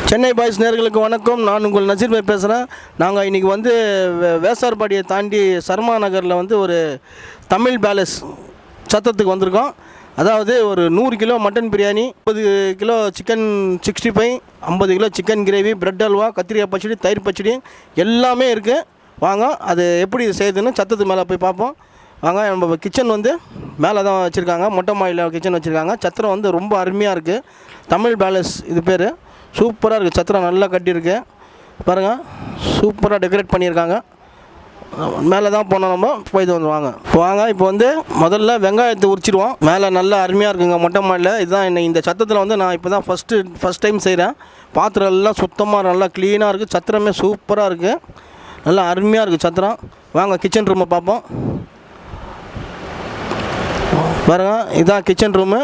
Chennai boys நேர்களுக்கு வணக்கம். நான் உங்கள் நசீர் பாய் பேசுகிறேன். நாங்கள் இன்றைக்கி வந்து வேசார்பாடியை தாண்டி சர்மா நகரில் வந்து ஒரு தமிழ் பேலஸ் சத்தத்துக்கு வந்திருக்கோம். அதாவது ஒரு 100 kilo mutton biryani, 50 kilo chicken 65, 50 kilo chicken gravy, bread halwa, கத்திரிக்காய் பச்சடி, தயிர் பச்சடி எல்லாமே இருக்குது. வாங்க, அது எப்படி செய்யுதுன்னு சத்தத்து மேலே போய் பார்ப்போம். வாங்க. நம்ம கிச்சன் வந்து மேலே தான் வச்சுருக்காங்க, மொட்டை மாடியில் கிச்சன் வச்சுருக்காங்க. சத்திரம் வந்து ரொம்ப அருமையாக இருக்குது. தமிழ் பேலஸ் இது பேர். சூப்பராக இருக்குது. சத்திரம் நல்லா கட்டியிருக்கு பாருங்கள். சூப்பராக டெக்கரேட் பண்ணியிருக்காங்க. மேலே தான் போனோம், நம்ம போய்ட்டு வந்துடுவாங்க. வாங்க. இப்போ வந்து முதல்ல வெங்காயத்தை உரிச்சிடுவோம். மேலே நல்லா அருமையாக இருக்குங்க மொட்டை மாடியில். இதுதான் இந்த சத்தத்தில் வந்து நான் இப்போ தான் ஃபஸ்ட் டைம் செய்கிறேன். பாத்திரம் எல்லாம் சுத்தமாக நல்லா க்ளீனாக இருக்குது. சத்திரமே சூப்பராக இருக்குது. நல்லா அருமையாக இருக்குது சத்திரம். வாங்க கிச்சன் ரூமை பார்ப்போம். பாருங்க, இதுதான் கிச்சன் ரூமு.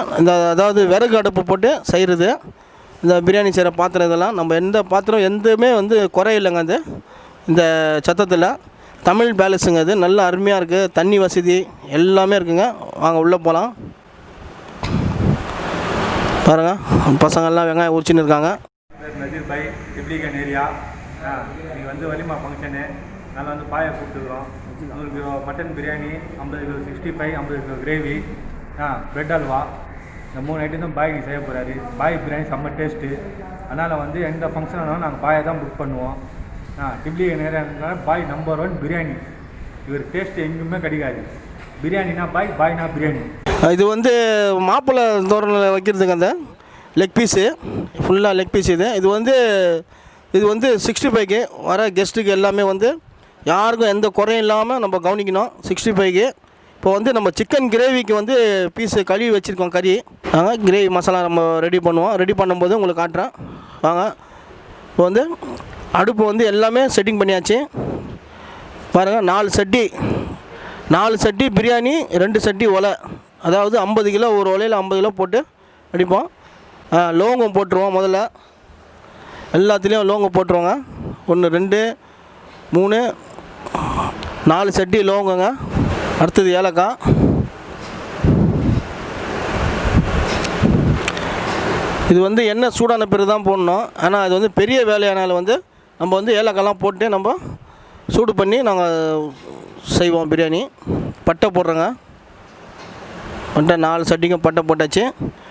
அதாவது விறகு அடுப்பு போட்டு செய்கிறது இந்த பிரியாணி செய்கிற பாத்திரம். இதெல்லாம் நம்ம எந்த பாத்திரம் எதுவுமே வந்து குறை இல்லைங்க. அது இந்த சத்தத்தில் தமிழ் பேலஸுங்க. அது நல்லா அருமையாக இருக்குது. தண்ணி வசதி எல்லாமே இருக்குங்க. வாங்க உள்ளே போகலாம். பாருங்கள், பசங்கள்லாம் வெங்காயம் உரிச்சின்னு இருக்காங்க. நசீர் பை டிப்ளிகன் ஏரியா. இன்றைக்கி வந்து வலிமா ஃபங்க்ஷனு. நாங்கள் வந்து பாயை கூப்பிட்டுக்கிறோம். 100 kilo mutton biryani, 50 kilo 65, 50 kilo gravy, bread halwa, இந்த 3 ஐட்டம் தான் பாய் செய்ய போகிறாரு. பாய் பிரியாணி செம்ம டேஸ்ட்டு. அதனால் வந்து எந்த ஃபங்க்ஷன் ஆனாலும் நாங்கள் பாயை தான் புக் பண்ணுவோம். டிப்ளிகன் ஏரியா பாய் நம்பர் 1 பிரியாணி. இவர் டேஸ்ட்டு எங்கேயுமே கிடைக்காது. பிரியாணினா பாய், பாய்னா பிரியாணி. இது வந்து மாப்பிள்ளை தோரணில் வைக்கிறதுக்கு அந்த லெக் பீஸு, ஃபுல்லாக லெக் பீஸ். இது வந்து 65க்கு வர கெஸ்ட்டுக்கு எல்லாமே வந்து யாருக்கும் எந்த குறையும் இல்லாமல் நம்ம கவனிக்கணும். 65க்கு இப்போ வந்து நம்ம சிக்கன் கிரேவிக்கு வந்து பீஸு கழுவி வச்சுருக்கோம். கறி நாங்கள் கிரேவி மசாலா நம்ம ரெடி பண்ணுவோம். ரெடி பண்ணும்போது உங்களுக்கு காட்டுறேன். வாங்க. இப்போ வந்து அடுப்பு வந்து எல்லாமே செட்டிங் பண்ணியாச்சு. பாருங்கள், 4 சட்டி பிரியாணி, 2 சட்டி ஒலை. அதாவது 50 கிலோ ஒரு ஒலையில் 50 கிலோ போட்டு அடிப்போம். லோங்கம் போட்டுருவோம். முதல்ல எல்லாத்துலேயும் லோங்கம் போட்டுருவோங்க. 1 2 3 4 சட்டி லோங்கங்க. அடுத்தது ஏலக்காய். இது வந்து எண்ணெய் சூடான பிறகு தான் போடணும். ஆனால் அது வந்து பெரிய வேலையானாலும் வந்து நம்ம வந்து ஏலக்காய்லாம் போட்டு நம்ம சூடு பண்ணி நாங்கள் செய்வோம் பிரியாணி. பட்டை போடுறோங்க. பட்டை 4 சட்டிக்கும் பட்டை போட்டாச்சு.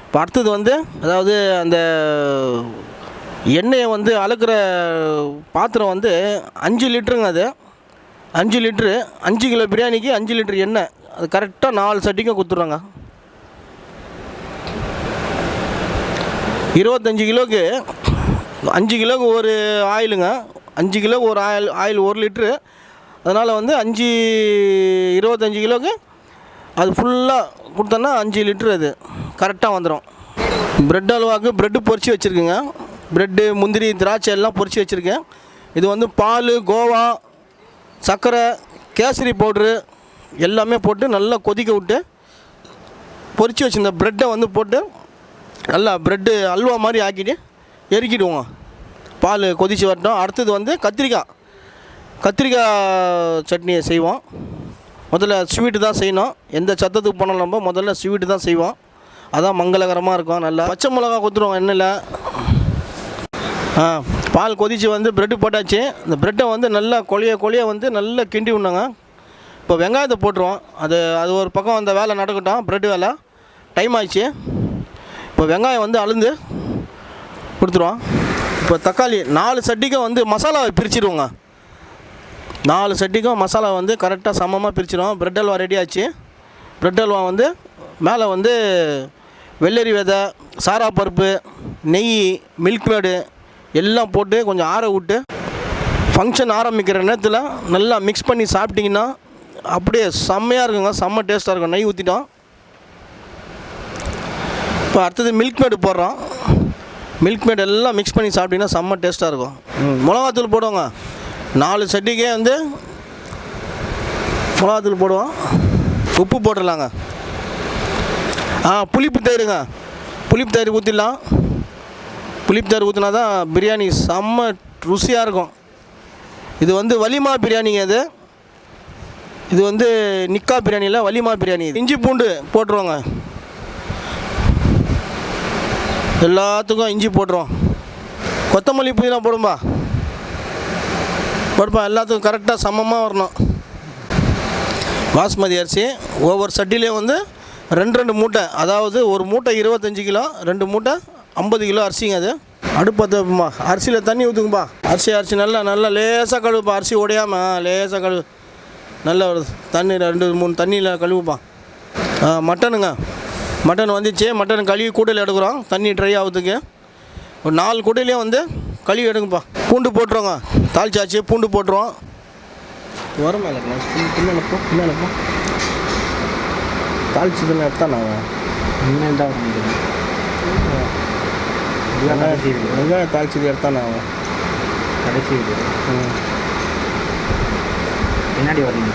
இப்போ அடுத்தது வந்து அதாவது அந்த எண்ணெயை வந்து அளக்கிற பாத்திரம் வந்து 5 லிட்டருங்க. அது 5 லிட்ரு. 5 கிலோ பிரியாணிக்கு 5 லிட்டர் எண்ணெய். அது கரெக்டாக 4 சட்டிக்கும் கொடுத்துட்றாங்க. 25 கிலோவுக்கு 5 கிலோவுக்கு ஒரு ஆயிலுங்க. 5 கிலோவுக்கு ஒரு ஆயில் 1 லிட்ரு. அதனால் வந்து 25 கிலோவுக்கு அது ஃபுல்லாக கொடுத்தோன்னா 5 லிட்ரு அது கரெக்டாக வந்துடும். பிரெட் அல்வாவுக்கு ப்ரெட்டு பொரிச்சு வச்சுருக்குங்க. ப்ரெட்டு, முந்திரி, திராட்சை எல்லாம் பொரிச்சு வச்சுருக்கேன். இது வந்து பால், கோவா, சர்க்கரை, கேசரி பவுட்ரு எல்லாமே போட்டு நல்லா கொதிக்க விட்டு பொரிச்சு வச்சுருந்த ப்ரெட்டை வந்து போட்டு நல்லா ப்ரெட்டு அல்வா மாதிரி ஆக்கிட்டு எரிக்கிடுவோங்க. பால் கொதித்து வரட்டும். அடுத்தது வந்து கத்திரிக்காய் சட்னியை செய்வோம். முதல்ல ஸ்வீட்டு தான் செய்யணும். எந்த சத்தத்துக்கு போனாலும் நம்ம முதல்ல ஸ்வீட்டு தான் செய்வோம். அதான் மங்களகரமாக இருக்கும். நல்லா பச்சை மிளகா கொத்துருவோம் எண்ணெயில். பால் கொதித்து வந்து ப்ரெட்டு போட்டாச்சு. இந்த ப்ரெட்டை வந்து நல்லா கொலைய வந்து நல்லா கிண்டி விடணுங்க. இப்போ வெங்காயத்தை போட்டுருவோம். அது ஒரு பக்கம் அந்த வேலை நடக்கட்டும். ப்ரெட்டு வேலை டைம் ஆயிடுச்சு. இப்போ வெங்காயம் வந்து அழுந்து கொடுத்துருவோம். இப்போ தக்காளி 4 சட்டிக்கும் வந்து மசாலாவை பிரிச்சுடுவோங்க. 4 சட்டிக்கும் மசாலா வந்து கரெக்டாக சமமாக பிரிச்சிடுவோம். ப்ரெட் அல்வா ரெடி ஆச்சு. ப்ரெட் அல்வா வந்து மேலே வந்து வெள்ளரி விதை, சாரா பருப்பு, நெய், மில்க் மேடு எல்லாம் போட்டு கொஞ்சம் ஆற விட்டு ஃபங்க்ஷன் ஆரம்பிக்கிற நேரத்தில் நல்லா மிக்ஸ் பண்ணி சாப்பிட்டிங்கன்னா அப்படியே செம்மையாக இருக்குங்க. செம்ம டேஸ்ட்டாக இருக்கும். நெய் ஊற்றிட்டோம். இப்போ அடுத்தது மில்க் மேடு போடுறோம். மில்க் மேடு எல்லாம் மிக்ஸ் பண்ணி சாப்பிட்டிங்கன்னா செம்ம டேஸ்ட்டாக இருக்கும். மிளகாத்தூள் போடுவோங்க. 4 சட்டிக்கே வந்து மிளகாத்தூள் போடுவோம். உப்பு போட்டுடலாங்க. புளிப்பு தயிருங்க. புளிப்பு தயிர் ஊற்றிடலாம். புளிப்பு தயிர் ஊற்றினா தான் பிரியாணி செம்ம ருசியாக இருக்கும். இது வந்து வலிமா பிரியாணிங்க. இது வந்து நிக்கா பிரியாணியில் வலிமா பிரியாணி. இஞ்சி பூண்டு போட்டுருவோங்க. எல்லாத்துக்கும் இஞ்சி போட்டுருவோம். கொத்தமல்லி புதினா போடும்பா, போடுப்பா. எல்லாத்துக்கும் கரெக்டாக சமமாக வரணும். பாஸ்மதி அரிசி ஒவ்வொரு சட்டிலையும் வந்து 2 மூட்டை, அதாவது ஒரு மூட்டை 25 கிலோ, 2 மூட்டை 50 கிலோ அரிசிங்க. அது அடுப்பத்தை வைப்போம்மா. அரிசியில் தண்ணி ஊற்றுங்கப்பா. அரிசி நல்லா லேசாக கழுவுப்பா. அரிசி உடையாமல் லேசாக கழுவு. நல்லா வருது தண்ணி 2-3 தண்ணியில் கழுவுப்பா. மட்டனுங்க, மட்டன் வந்துச்சு. மட்டன் கழுவி கூடையில் எடுக்கிறோம் தண்ணி ட்ரை ஆகுதுக்கு. ஒரு 4 கூடையிலையும் வந்து கழுவி எடுங்கப்பா. பூண்டு போட்டுருவோங்க, தாளிச்சாச்சு. பூண்டு போட்டுருவோம். வரும் மேலே பின்னாப்போ தாளிச்சதுன்னு எடுத்தா நாங்கள் இன்னும் தான் வெங்காயம் தாளிச்சது எடுத்தா நாங்கள் கடைசி பின்னாடி வரணும்.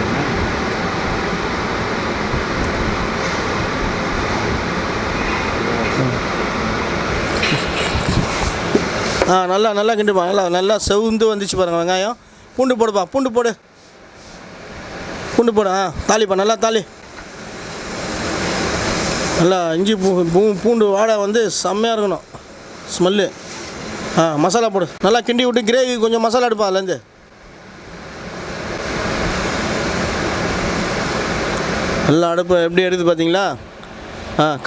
நல்லா கிண்டுப்பா. நல்லா செவுந்து வந்துச்சு பாருங்கள் வெங்காயம். பூண்டு போடுப்பா, பூண்டு போடு. தாளிப்பா, நல்லா தாளி. நல்லா இஞ்சி பூண்டு வாடை வந்து செம்மையாக இருக்கணும் ஸ்மெல்லு. மசாலா போடு. நல்லா கிண்டி விட்டு கிரேவி கொஞ்சம் மசாலா எடுப்பா அதுலேருந்து. நல்லா அடுப்பு எப்படி எடுத்து பார்த்தீங்களா?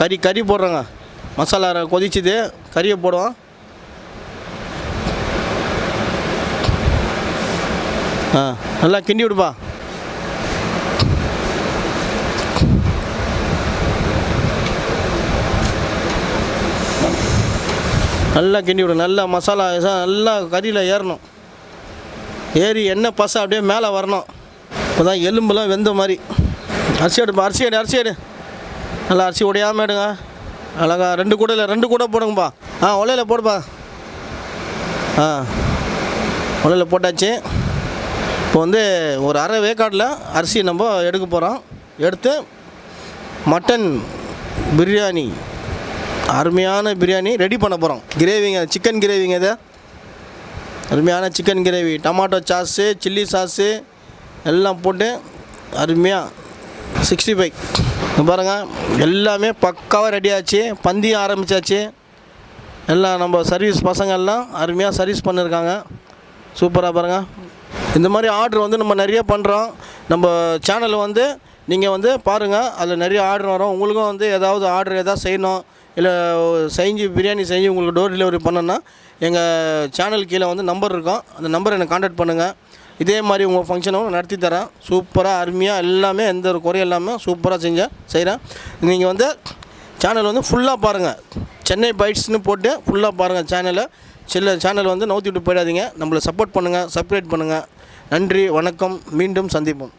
கறி போடுறோங்க. மசாலா கொதிச்சுது, கறியை போடுவோம். நல்லா கிண்டி விடுப்பா. நல்லா கிண்டி விடும். நல்லா மசாலா நல்லா கறியில் ஏறணும். ஏறி எண்ணெய் பசை அப்படியே மேலே வரணும். இப்போ தான் எலும்புலாம் வெந்த மாதிரி. அரிசி எடுப்பா, அரிசி எடு. நல்லா அரிசி உடையாமல் எடுங்க. அழகா 2 கூடை போடுங்கப்பா. ஒலையில் போடுப்பா. ஒலையில் போட்டாச்சு. இப்போ வந்து ஒரு அரை வேக்காட்டில் அரிசி நம்ம எடுக்க போகிறோம். எடுத்து மட்டன் பிரியாணி, அருமையான பிரியாணி ரெடி பண்ண போகிறோம். கிரேவிங்க, சிக்கன் கிரேவிங்க. இது அருமையான chicken gravy. Tomato sauce, chilli sauce எல்லாம் போட்டு அருமையாக 65 பாருங்கள். எல்லாமே பக்காவாக ரெடி ஆச்சு. பந்தியும் ஆரம்பித்தாச்சு. எல்லாம் நம்ம சர்வீஸ் பசங்கள்லாம் அருமையாக சர்வீஸ் பண்ணியிருக்காங்க. சூப்பராக பாருங்கள். இந்த மாதிரி ஆர்டர் வந்து நம்ம நிறைய பண்ணுறோம். நம்ம சேனல் வந்து நீங்கள் வந்து பாருங்கள், அதில் நிறைய ஆர்டர் வரும். உங்களுக்கும் வந்து ஏதாவது ஆர்டர் எதாவது செய்யணும், இல்லை பிரியாணி செஞ்சு உங்களுக்கு டோர் டெலிவரி பண்ணோன்னா எங்கள் சேனல் கீழே வந்து நம்பர் இருக்கும். அந்த நம்பரை எனக்கு கான்டாக்ட் பண்ணுங்கள். இதே மாதிரி உங்கள் ஃபங்க்ஷனும் நடத்தி தரேன். சூப்பராக அருமையாக எல்லாமே எந்த ஒரு குறையும் இல்லாமல் சூப்பராக செய்கிறேன். நீங்கள் வந்து சேனல் வந்து ஃபுல்லாக பாருங்கள். சென்னை பைட்ஸ்னு போட்டு ஃபுல்லாக பாருங்கள் சேனல் வந்து நவுத்தி விட்டு போயிடாதீங்க. நம்மளை சப்போர்ட் பண்ணுங்கள், சப்ஸ்கிரைப் பண்ணுங்கள். நன்றி, வணக்கம். மீண்டும் சந்திப்போம்.